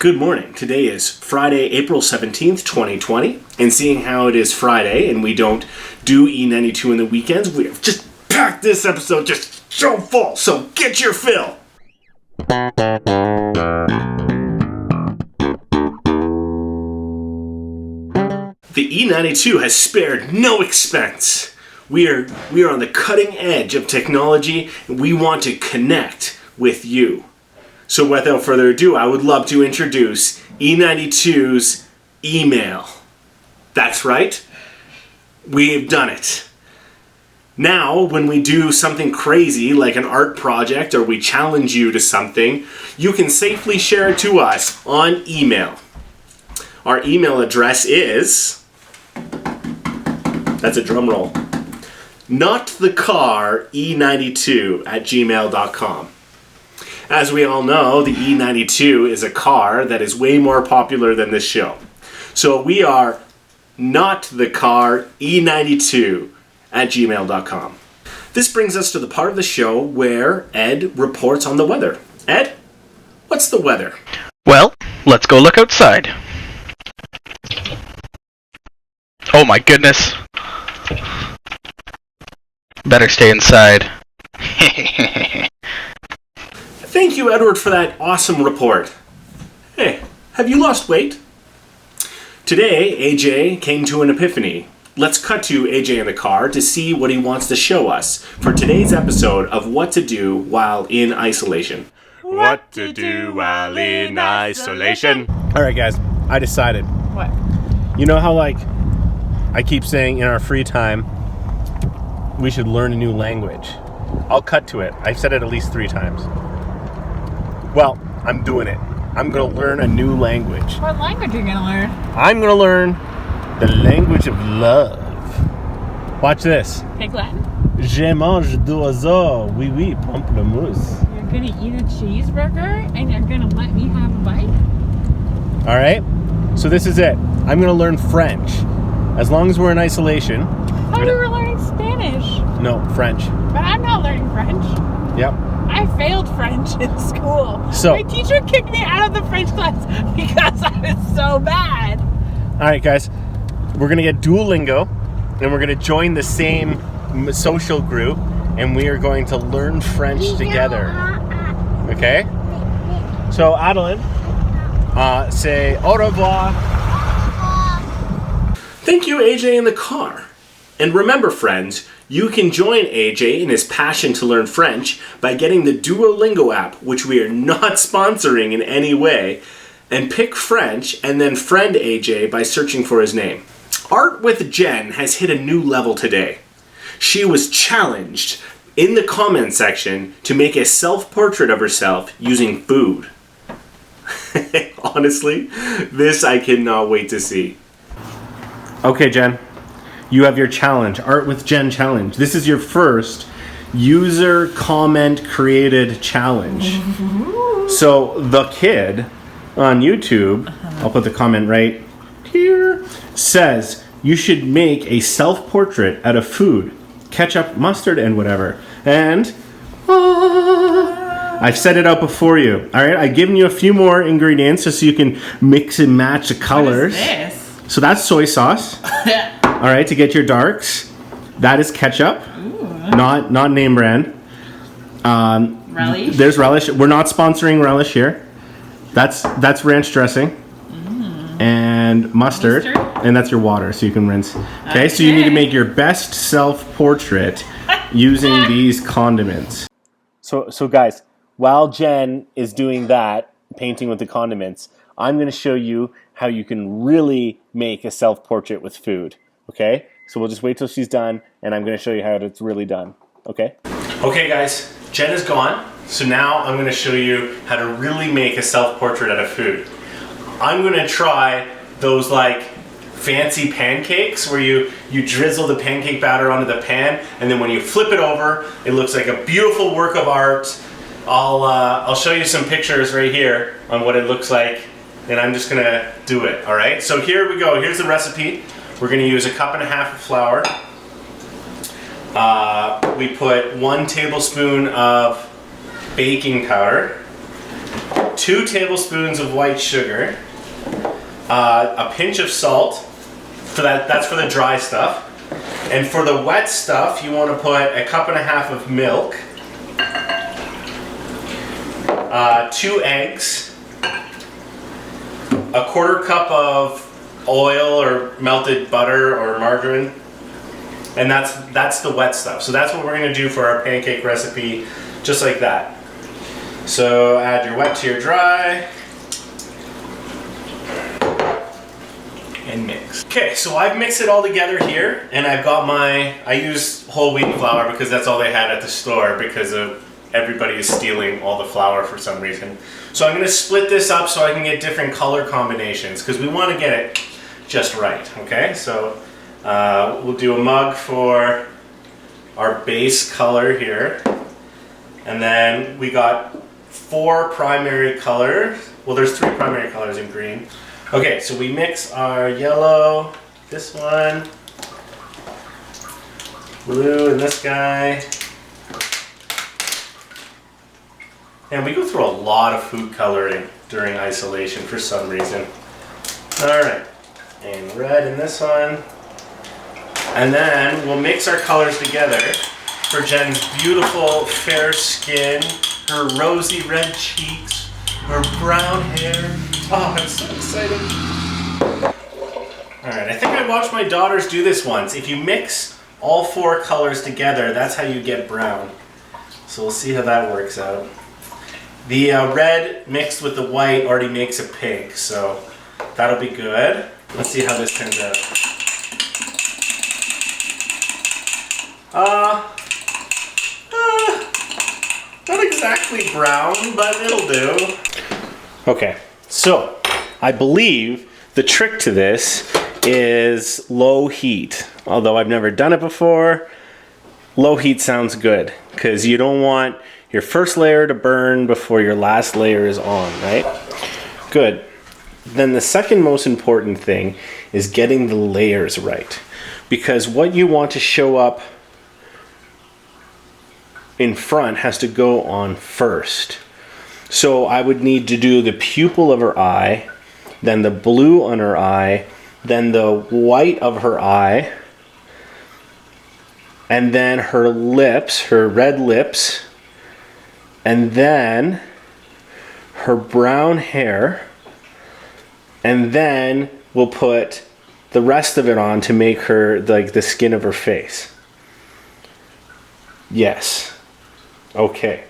Good morning. Today is Friday, April 17th, 2020. And seeing how it is Friday and we don't do E92 in the weekends, we have just packed this episode just so full. So get your fill. The E92 has spared no expense. We are on the cutting edge of technology and we want to connect with you. So without further ado, I would love to introduce E92's email. That's right. We've done it. Now, when we do something crazy like an art project or we challenge you to something, you can safely share it to us on email. Our email address is... That's a drum roll. notthecar e92@gmail.com. As we all know, the E92 is a car that is way more popular than this show. So we are notthecar e92@gmail.com. This brings us to the part of the show where Ed reports on the weather. Ed, what's the weather? Well, let's go look outside. Oh my goodness. Better stay inside. Thank you, Edward, for that awesome report. Hey, have you lost weight? Today, AJ came to an epiphany. Let's cut to AJ in the car to see what he wants to show us for today's episode of What to Do While in Isolation. What to do while in isolation. Alright guys, I decided. What? You know how I keep saying in our free time, we should learn a new language. I'll cut to it. I've said it at least 3 times. Well, I'm doing it. I'm going to learn a new language. What language are you going to learn? I'm going to learn the language of love. Watch this. Pig Latin? Je mange d'oiseau, oui oui, pamplemousse. You're going to eat a cheeseburger and you're going to let me have a bite? Alright, so this is it. I'm going to learn French. As long as we're in isolation. I thought you were learning Spanish. No, French. But I'm not learning French. Yep. I failed French in school. So- my teacher kicked me out of the French class because I was so bad. Alright guys, we're going to get Duolingo and we're going to join the same social group and we are going to learn French together. Okay? So Adeline, say au revoir. Thank you, AJ in the car. And remember, friends, you can join AJ in his passion to learn French by getting the Duolingo app, which we are not sponsoring in any way, and pick French and then friend AJ by searching for his name. Art with Jen has hit a new level today. She was challenged in the comment section to make a self-portrait of herself using food. Honestly, this I cannot wait to see. Okay, Jen, you have your challenge, Art with Jen challenge. This is your first user comment created challenge. So the kid on YouTube, I'll put the comment right here, says you should make a self-portrait out of food, ketchup, mustard, and whatever. And I've set it out before you. All right, I've given you a few more ingredients just so you can mix and match the colors. What is this? So that's soy sauce. All right, to get your darks. That is ketchup. Ooh. Not name brand. Relish? There's relish. We're not sponsoring relish here. That's ranch dressing. And mustard. And that's your water, so you can rinse. Okay, so you need to make your best self-portrait using these condiments. So guys, while Jen is doing that, painting with the condiments, I'm going to show you how you can really make a self-portrait with food. Okay? So we'll just wait till she's done, and I'm going to show you how it's really done. Okay? Okay guys, Jen is gone, so now I'm going to show you how to really make a self-portrait out of food. I'm going to try those like fancy pancakes where you drizzle the pancake batter onto the pan, and then when you flip it over, it looks like a beautiful work of art. I'll show you some pictures right here on what it looks like, and I'm just going to do it, all right? So here we go. Here's the recipe. We're going to use 1.5 cups of flour. We put 1 tablespoon of baking powder, 2 tablespoons of white sugar, a pinch of salt, for that's for the dry stuff. And for the wet stuff, you want to put a cup and a half of milk, 2 eggs, a quarter cup of oil or melted butter or margarine, and that's the wet stuff. So that's what we're going to do for our pancake recipe, just like that. So add your wet to your dry and mix. Okay, so I've mixed it all together here, and I've got I use whole wheat flour because that's all they had at the store because of everybody is stealing all the flour for some reason. So I'm going to split this up so I can get different color combinations because we want to get it just right, okay? So we'll do a mug for our base color here, and then we got 4 primary colors. Well, there's 3 primary colors in green. Okay, so we mix our yellow, this one, blue, and this guy. And we go through a lot of food coloring during isolation for some reason. Alright, and red in this one. And then we'll mix our colors together for Jen's beautiful fair skin, her rosy red cheeks, her brown hair. Oh, I'm so excited. Alright, I think I watched my daughters do this once. If you mix all 4 colors together, that's how you get brown. So we'll see how that works out. The red mixed with the white already makes a pink, so that'll be good. Let's see how this turns out. Not exactly brown, but it'll do. Okay, so I believe the trick to this is low heat. Although I've never done it before, low heat sounds good because you don't want your first layer to burn before your last layer is on, right? Good. Then the second most important thing is getting the layers right, because what you want to show up in front has to go on first. So I would need to do the pupil of her eye, then the blue on her eye, then the white of her eye, and then her lips, her red lips, and then her brown hair, and then we'll put the rest of it on to make her like the skin of her face. Yes. Okay.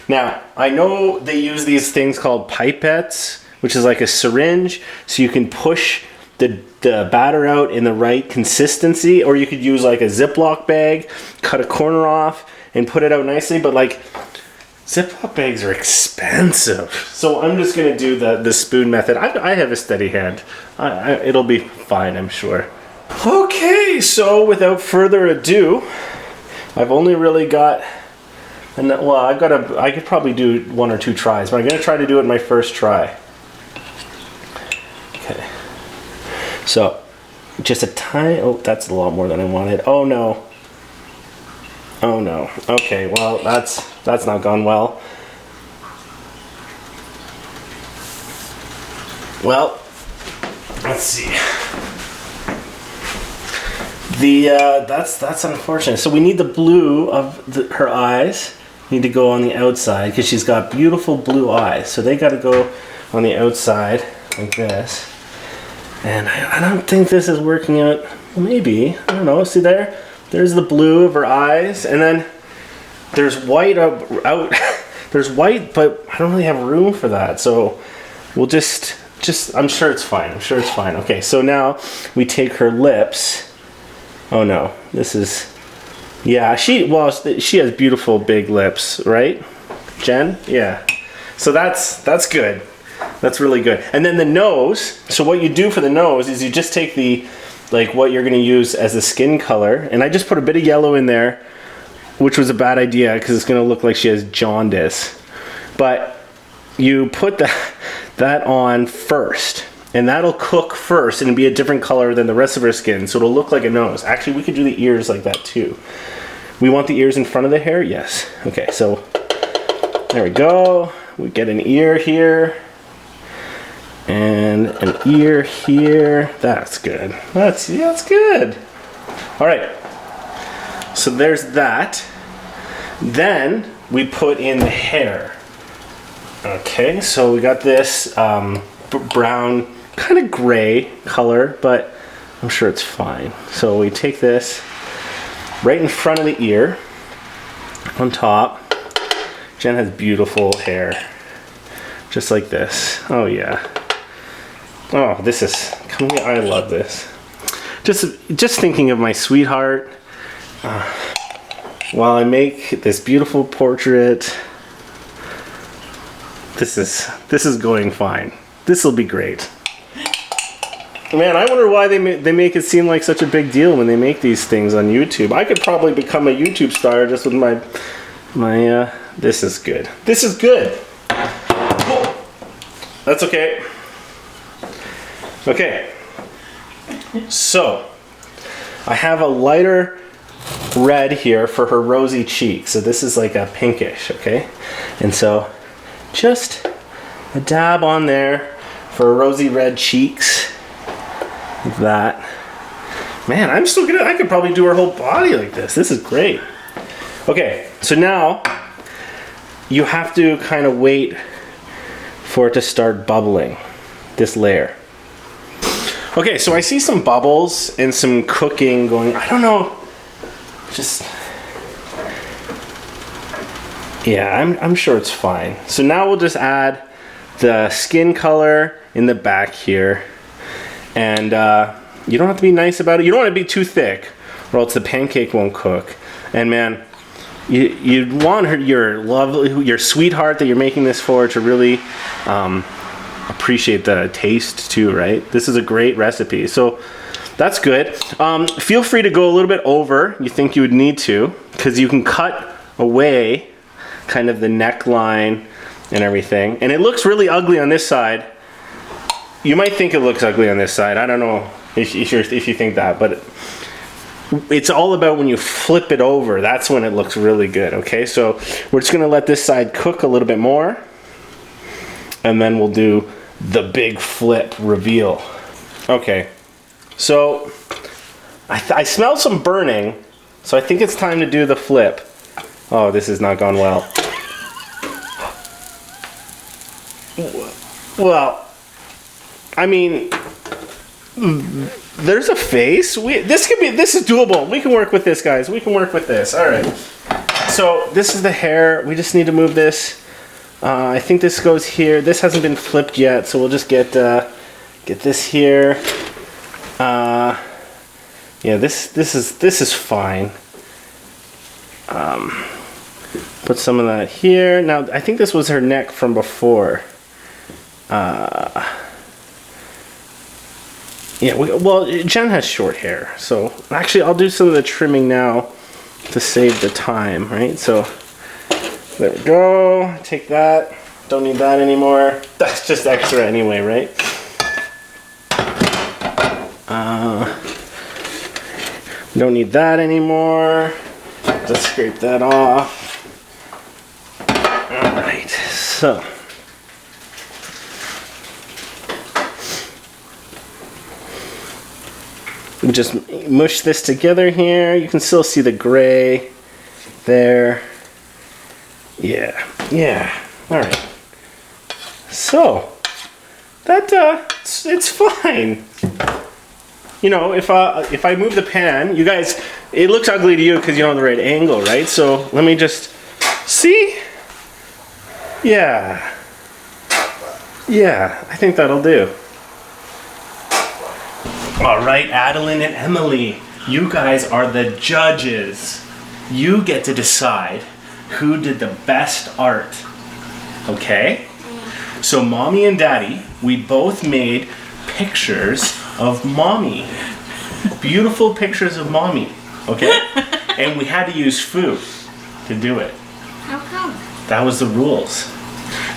Now, I know they use these things called pipettes, which is like a syringe, so you can push the batter out in the right consistency, or you could use like a Ziploc bag, cut a corner off, and put it out nicely, but like, Ziploc bags are expensive. So I'm just going to do the spoon method. I have a steady hand. It'll be fine, I'm sure. Okay, so without further ado, I've only really got... well, I could probably do 1 or 2 tries, but I'm going to try to do it my first try. Okay. So, just a tiny... Oh, that's a lot more than I wanted. Oh, no. Oh, no. Okay, well, that's not gone well. Well, let's see. That's unfortunate. So we need the blue of her eyes. Need to go on the outside because she's got beautiful blue eyes. So they got to go on the outside like this. And I don't think this is working out. Maybe. I don't know. See there? There's the blue of her eyes. And then there's white out. There's white, but I don't really have room for that. So we'll just I'm sure it's fine. I'm sure it's fine. Okay, so now we take her lips. Oh no, this is... Yeah, she has beautiful big lips, right, Jen? Yeah. So that's good. That's really good. And then the nose. So what you do for the nose is you just take what you're going to use as the skin color, and I just put a bit of yellow in there, which was a bad idea because it's going to look like she has jaundice. But you put that on first, and that'll cook first and be a different color than the rest of her skin, so it'll look like a nose. Actually, we could do the ears like that too. We want the ears in front of the hair? Yes. Okay, so there we go. we get an ear here. And an ear here. That's good. That's good. All right. So there's that. Then we put in the hair. Okay, so we got this brown, kind of gray color, but I'm sure it's fine. So we take this right in front of the ear, on top. Jen has beautiful hair, just like this. Oh yeah. Oh, this is, I love this. Just thinking of my sweetheart while I make this beautiful portrait. This is going fine. This will be great. Man, I wonder why they make it seem like such a big deal when they make these things on YouTube. I could probably become a YouTube star just with my this is good. This is good. Oh, that's okay. Okay, so I have a lighter red here for her rosy cheeks. So this is like a pinkish, okay? And so just a dab on there for rosy red cheeks. Like that. Man, I'm still good. I could probably do her whole body like this. This is great. Okay, so now you have to kind of wait for it to start bubbling, this layer. Okay, so I see some bubbles and some cooking going. I don't know. Just, yeah, I'm sure it's fine. So now we'll just add the skin color in the back here. And you don't have to be nice about it. You don't want to be too thick or else the pancake won't cook. And man, you want your sweetheart that you're making this for to really appreciate the taste too, right? This is a great recipe. So that's good. Feel free to go a little bit over, you think you would need to, because you can cut away kind of the neckline and everything. And it looks really ugly on this side. You might think it looks ugly on this side. I don't know if you think that, but it's all about when you flip it over. That's when it looks really good, okay? So we're just gonna let this side cook a little bit more, and then we'll do the big flip reveal. Okay, so I smell some burning, so I think it's time to do the flip. Oh, this has not gone well. Well, I mean, there's a face. This is doable. We can work with this, guys. We can work with this. All right. So this is the hair. We just need to move this. I think this goes here. This hasn't been flipped yet, so we'll just get this here. Yeah, this is fine. Put some of that here. Now I think this was her neck from before. Yeah, well, Jen has short hair, so actually I'll do some of the trimming now to save the time, right? So there we go. Take that. Don't need that anymore. That's just extra anyway, right? Don't need that anymore. Just scrape that off. All right, so. We just mush this together here. You can still see the gray there. Yeah. All right. So that it's fine. You know, if I move the pan, you guys, it looks ugly to you because you don't have the right angle, right? So let me just see. Yeah. I think that'll do. All right, Adeline and Emily, you guys are the judges. You get to decide who did the best art, okay? So Mommy and Daddy, we both made pictures of Mommy. Beautiful pictures of Mommy, okay? And we had to use food to do it. How come? That was the rules.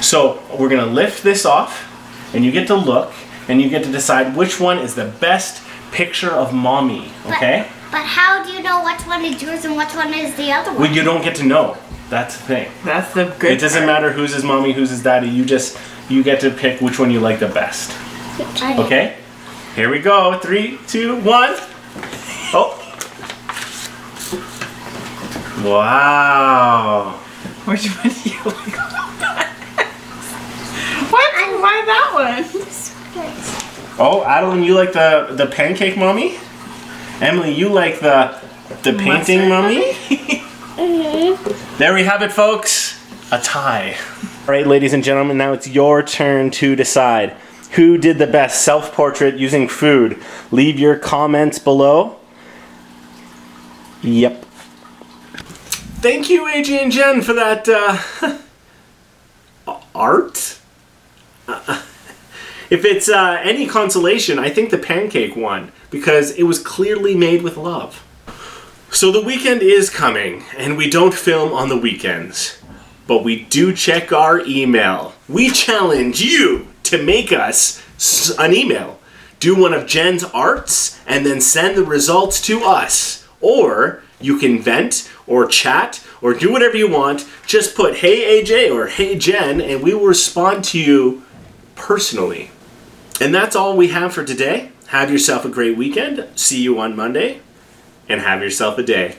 So we're gonna lift this off, and you get to look, and you get to decide which one is the best picture of Mommy, okay? But how do you know which one is yours and which one is the other one? Well, you don't get to know. That's the thing. That's the good It doesn't matter who's his mommy, who's his daddy. You get to pick which one you like the best. Okay? Here we go. 3, 2, 1. Oh. Wow. Which one do you like? Why that one? Oh, Adeline, you like the pancake mommy? Emily, you like the painting mommy? There we have it, folks. A tie. All right, ladies and gentlemen, now it's your turn to decide who did the best self-portrait using food. Leave your comments below. Yep. Thank you, AJ and Jen, for that art. If it's any consolation, I think the pancake won because it was clearly made with love. So the weekend is coming, and we don't film on the weekends, but we do check our email. We challenge you to make us an email. Do one of Jen's arts and then send the results to us. Or you can vent or chat or do whatever you want. Just put "Hey AJ" or "Hey Jen" and we will respond to you personally. And that's all we have for today. Have yourself a great weekend. See you on Monday. And have yourself a day.